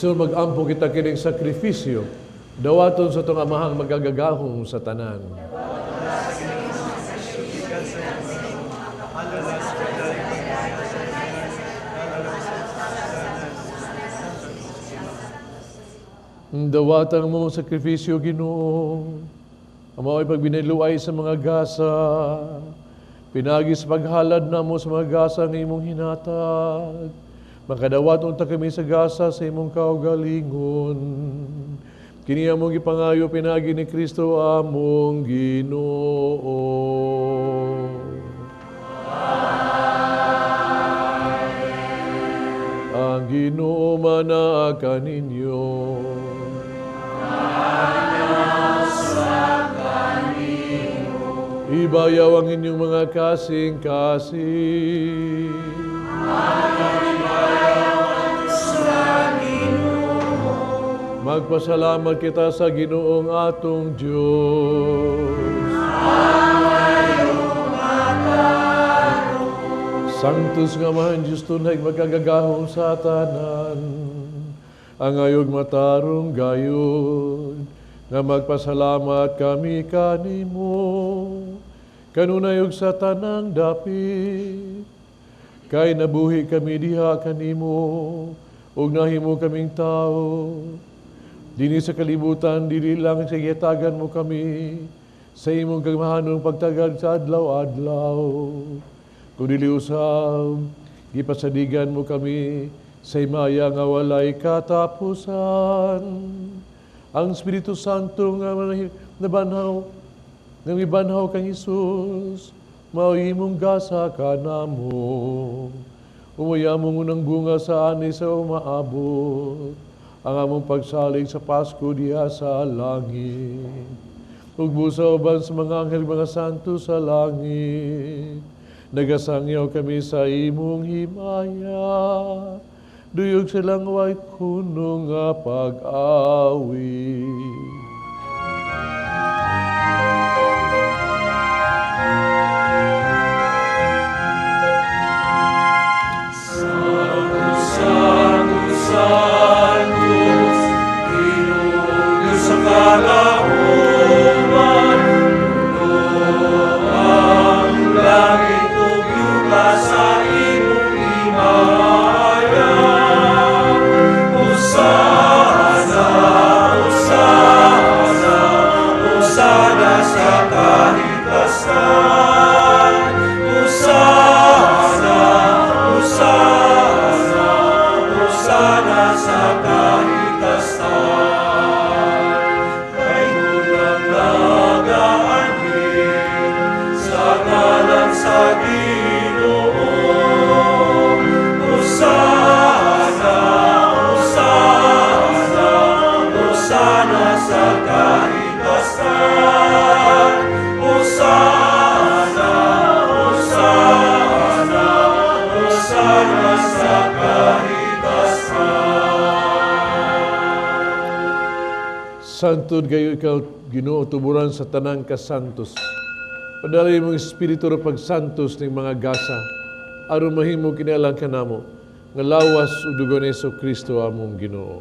So mag-ampo kita kining sakripisyo, dawaton sa itong amahang magagagahong sa tanan. Dawatang mo sakripisyo, Ginoo, ang mao'y pagbiniluay sa mga gasa, pinagi sa paghalad na mo sa mga gasa ng imong hinatag. Makadawat unta kami sa gasa sa imong kaugalingon. Kini among gipangayo pinagi ni Kristo among Ginoo. Ang Ginoo manaa kaninyo. Ibayaw ang inyong mga kasing-kasing. Magpasalamat kita sa Ginoong atong Diyos. Sanctus nga man Diyos tunay magkagagahong sa tanan, ang ayog matarong gayod, nga magpasalamat kami kanimo, kanunayog sa tanang dapit, kay nabuhi kami diha kanimo, ug nahimo kaming tao. Dini sa kalibutan, dili lang sa giyatagan mo kami, sa imong kagmahanong pagtagad sa adlaw-adlaw. Kung dili usab, gipasadigan mo kami, sa imaya nga walay katapusan. Ang Espiritu Santo nga nabanhaw, nga mibanhaw kang Isus, mao imong gasa ka namo. Umaya mong unang bunga sa ani sa umaabot, ang among pagsalig sa Pasko diha sa langit. Ug busa uban sa mga anghel mga santo sa langit, nagasangyaw kami sa imong himaya, duyog silang white kuno nga pag-awit. Kalauman, puno ang langit ug Santod gayo ikaw, Ginoo, tuburan sa tanang kasantos. Padalay mong espiritu ro pagsantos ng mga gasa, aron mahimo kinialang kanamo, nga lawas ug dugo ni Kristo among Ginoo.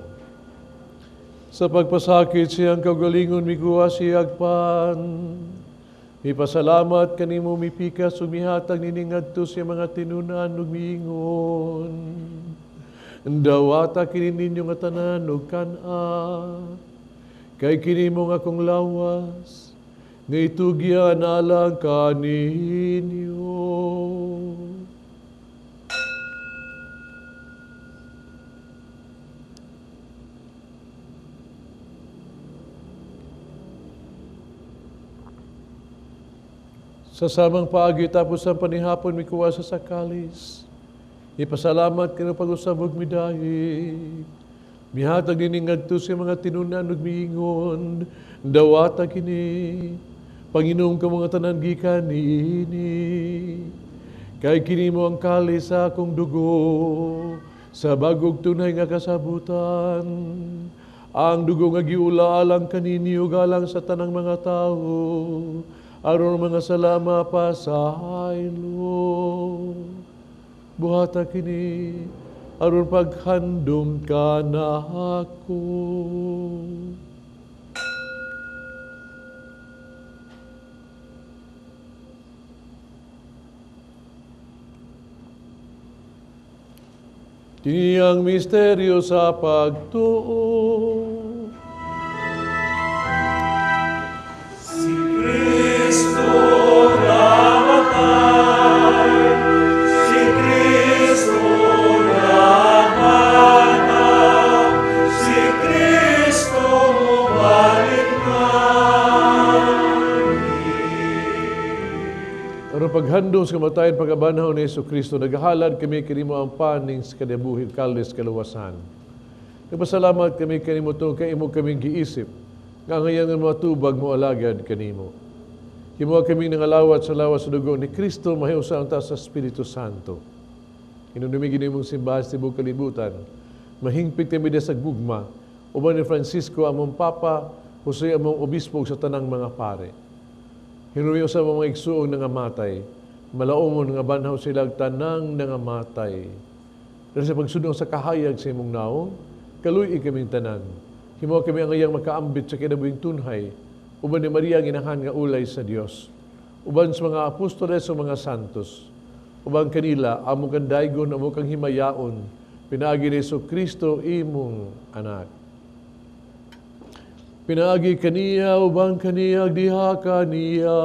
Sa pagpasakit siyang kaugalingon mikuha siyag pan. Mipasalamat kanimo mipikas ug mihatag nining ngadto sa mga tinunan ug miingon. Dawata kini ninyo nga tanan ug kan-a. Kay kini mo nga kong lawas, nga itugya na lang kaninyo. Sa samang paagi tapos ang panihapon mi kuha sa sakalis. Ipasalamat ka ng pag-usabog mi dahil. Mihatag din ngadto sa mga tinunan ug miingon, dawata kini, Panginoon ka mga tanan gikan niini. Kay kini mo ang kalis sa akong dugo, sa bagog tunay nga kasabutan. Ang dugo nga giulaalang kaninyo galang sa tanang mga tao, aron mga salama pa sa haylo. Buhata kini, aron paghandom ka na ako. Tiyang misteryo sa pagtuo. Si Kristo namatay, si Kristo namatay, si Kristo bumalik na. Aron paghandom sa kamatayan pag-abanhaw ni Kristo, naghalad kami kanimo ang paning sa kadabuhi kaldes kaluwasan. Nagpasalamat kami kanimo tong kay imo kaming giisip, nga ngayon nga matubag mo alagad kanimo. Himuha kami nangalawat sa lawas sa dugo ni Kristo, mahiusa ang taas sa Espiritu Santo. Inunumigin imong simbahan sa tibok kalibutan, mahingpit kami sa gugma, uban ni Francisco among Papa, Jose among Obispo sa tanang mga pare. Hinuyo sa mga igsuong nangamatay, malaumon nga banhaw sila tanang nangamatay. Dahil sa pagsunod sa kahayag sa imong naong, kaluy kaming tanan. Himuha kami ang iyang makaambit sa kinabuhing tunhay, uban ni Maria ginahan nga ulay sa Dios. Uban sa mga apostoles o mga santos, uban kanila, amo kang daygon, amo kang himayaon, pinaagi ni Kristo imong anak. Pinaagi kaniya, ubang kaniya, diha kaniya.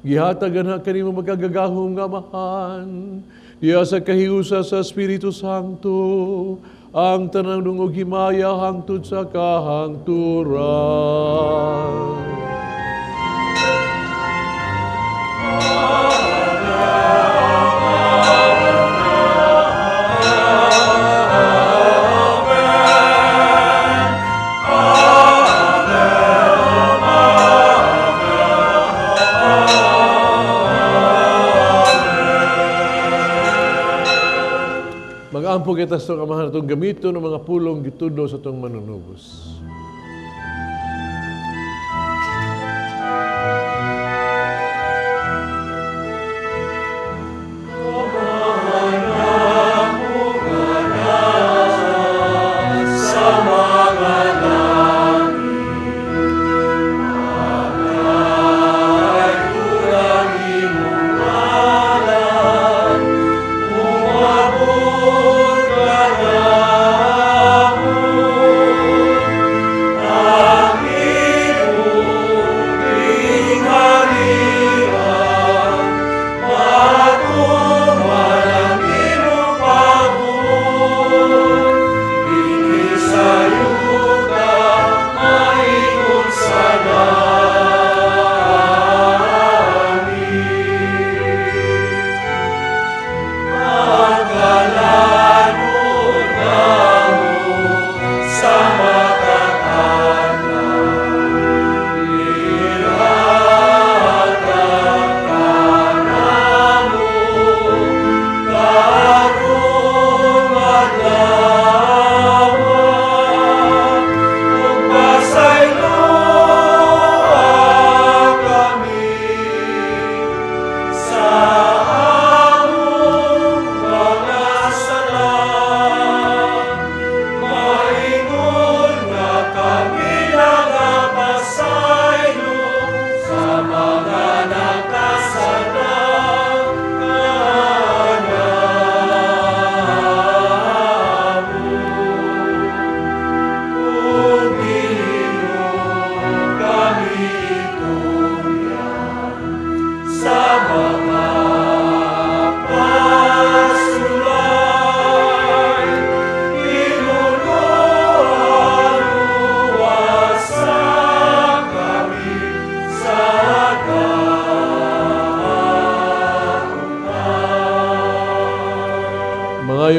Gihatagan na kanimo magagagahong nga mahan. Diya sa kahiusa sa Espiritu Santo, ang tanang dungog himaya hangtod sa kahangturan. Mag-ampo kita sa itong amahan itong gamito ng mga pulong gitudo sa itong manunubos.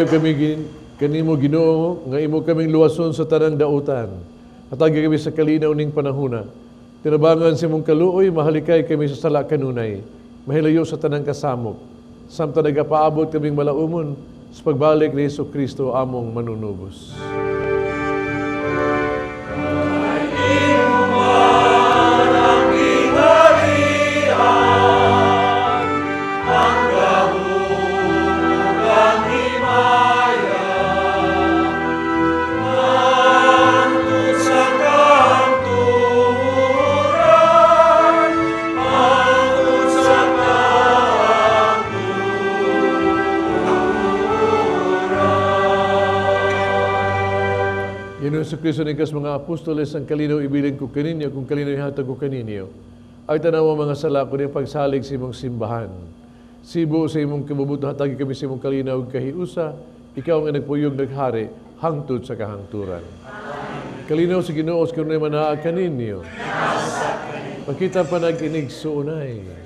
Maayo kami kanimo Ginoo nga imo kaming luwason sa tanang dautan. Hatagi kami sa kalinaw ning panahuna. Tinabangan sa imong kaluoy, mahalikay kami sa sala kanunay. Mahilayo sa tanang kasamok. Samtang nagapaabot kaming malaumon sa pagbalik ni Jesucristo among manunubos. Ginoong Jesucristo ni kas mga apostoles ang kalinaw ibilin ko kaninyo kung kalinaw ihatag ko kaninyo. Ay tanaw mga sala ko ng pagsalig sa imong simbahan. Sibo sa imong kabubuto hatagi kami sa imong kalinaw kahiusa, ikaw ang nagpuyog naghari hangtod sa kahangturan. Kalinaw sa Ginoo sa kanunay manaa kaninyo. Pakita pa nag-inig suunay.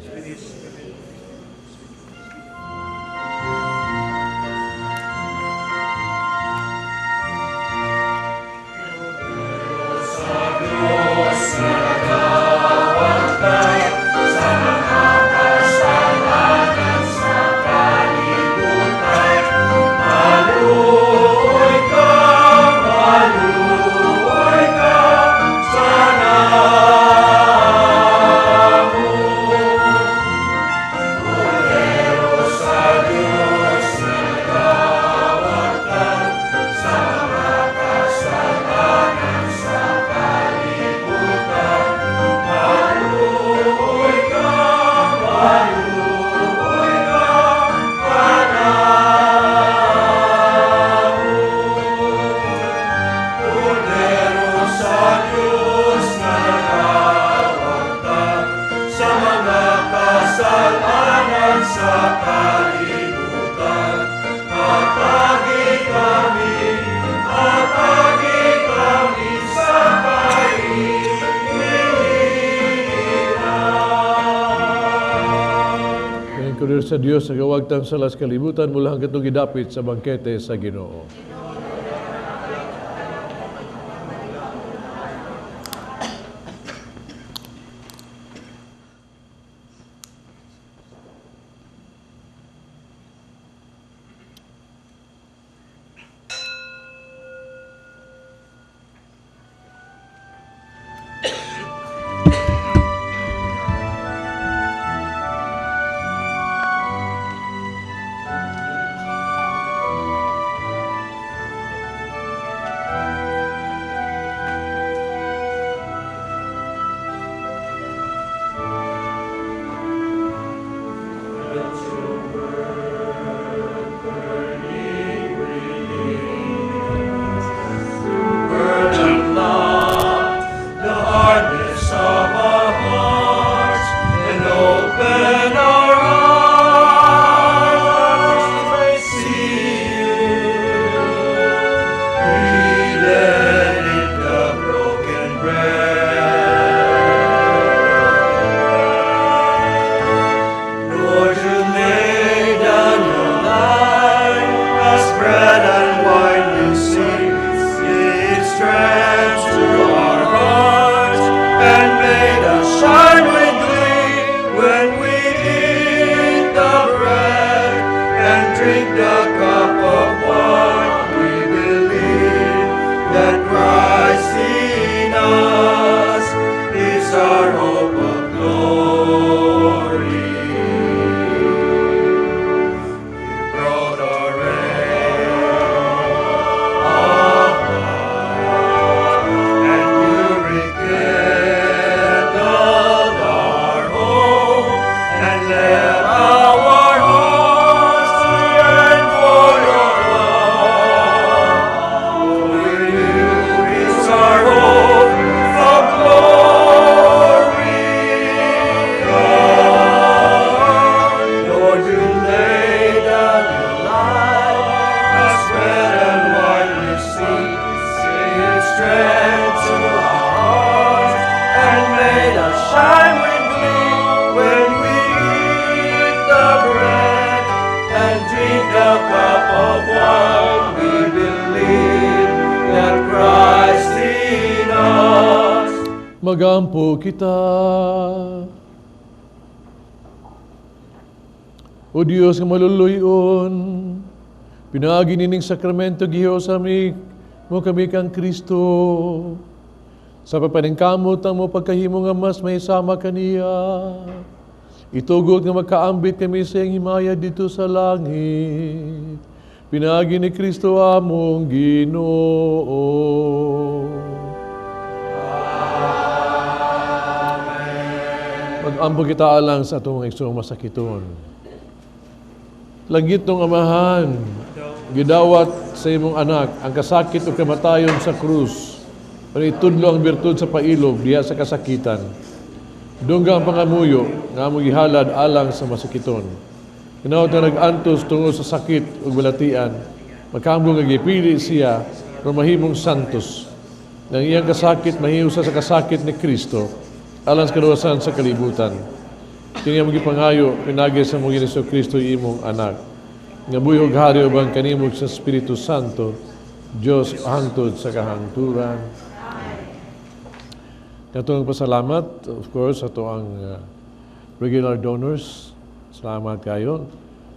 Sa Dios sa kawagtang sa las kalibutan mula hanggang itong gidapit sa bangkete sa Ginoo. Drink the cup of wine. magampo kita. O Diyos nga maluluyon, pinagi nining sakramento giho sa mo kami kang Kristo. Sa papaningkamot ang mo pagkahimo nga mas may sama kaniya. Itugot nga magkaambit kami sa iyang himaya dito sa langit. Pinagi ni Kristo among Ginoo. Mag-ampo kita alang sa atong isong masakiton. Langit ng Amahan, gidawat sa imong anak ang kasakit o kamatayon sa krus. Para itudlo ang birtud sa pailog diya sa kasakitan. Dungga ang pangamuyo nga among gihalad alang sa masakiton. Hinaut na nag-antos tungod sa sakit o balatian, magkambo nga gipili siya na mahimong santos. Nang iyang kasakit mahiusa sa kasakit ni Kristo, alang sa kaluwasan sa kalibutan. Kini ang gipangayo pinagi sa mong Hesus Kristo imong anak. Nga buyog hari ubang kanimog sa Espiritu Santo, Dios hangtod sa kahangturan. Katong pasalamat, of course, ato ang regular donors. Salamat kayo.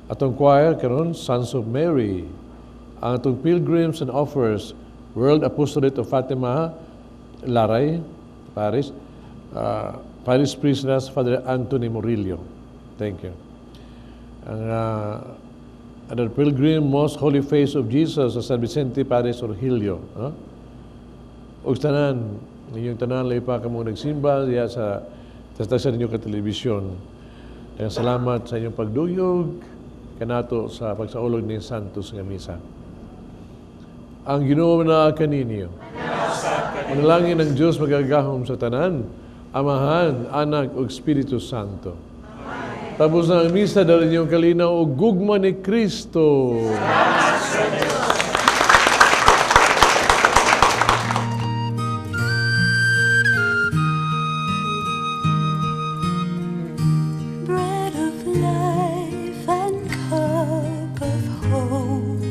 Atong choir karon, Sons of Mary. Ang atong Pilgrims and Offers, World Apostolate of Fatima, Laray, Paris. Paris Priest Father Anthony Murillo. Thank you. Ang Pilgrim Most Holy Face of Jesus sa San Vicente Paris Orgilio. O tanan, ninyong tanan lay pa kamo nagsimba diya sa sa ninyo ka telebisyon. Kaya salamat sa inyong pagduyog kanato sa pagsaulog ni Santos nga misa. Ang Ginoo na kaninyo. Manalangin ng Diyos magagahom sa tanan, Amahan, Anak ug Espiritu Santo. Tapos na ang misa dahil inyong kalinaw o gugma ni Kristo. Bread of life and cup of hope,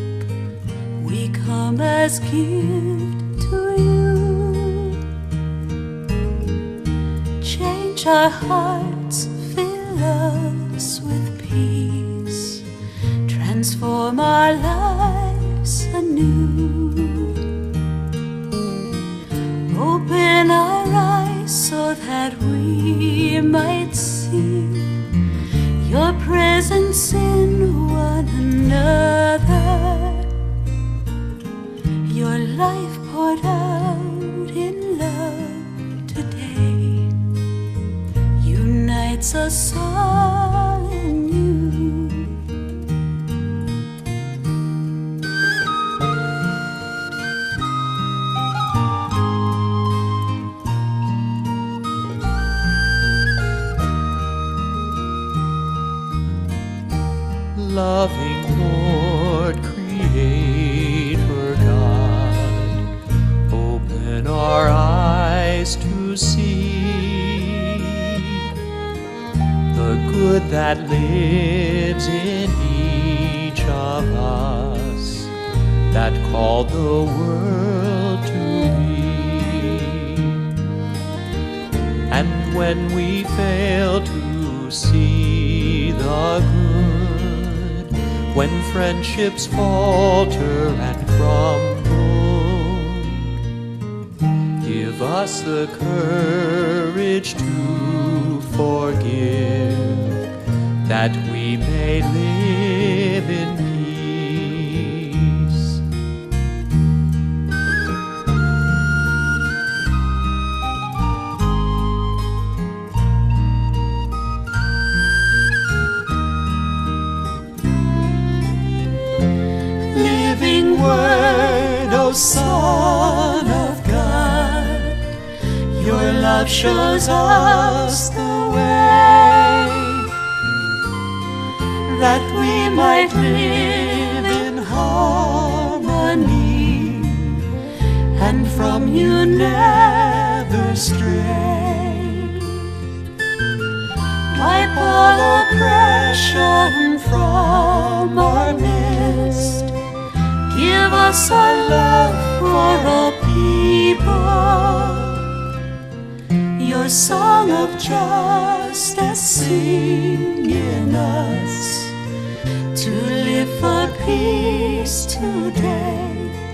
we come as gift to you. Change our hearts, fill us with peace, transform our lives anew. Open our eyes so that we might see your presence in one another, your life poured out in love today unites us all in you. Loving Lord, Creator God, open our eyes to see the good that lives in each of us, that called the world to be. And when we fail to see the good, when friendships falter and crumble, give us the courage to forgive, that we may live in peace. Living Word, O Son of God, your love shows us the way, that we might live in harmony, and from you never stray. Wipe all oppression from our midst, give us a love for all people, your song of justice sing in us, to live for peace today.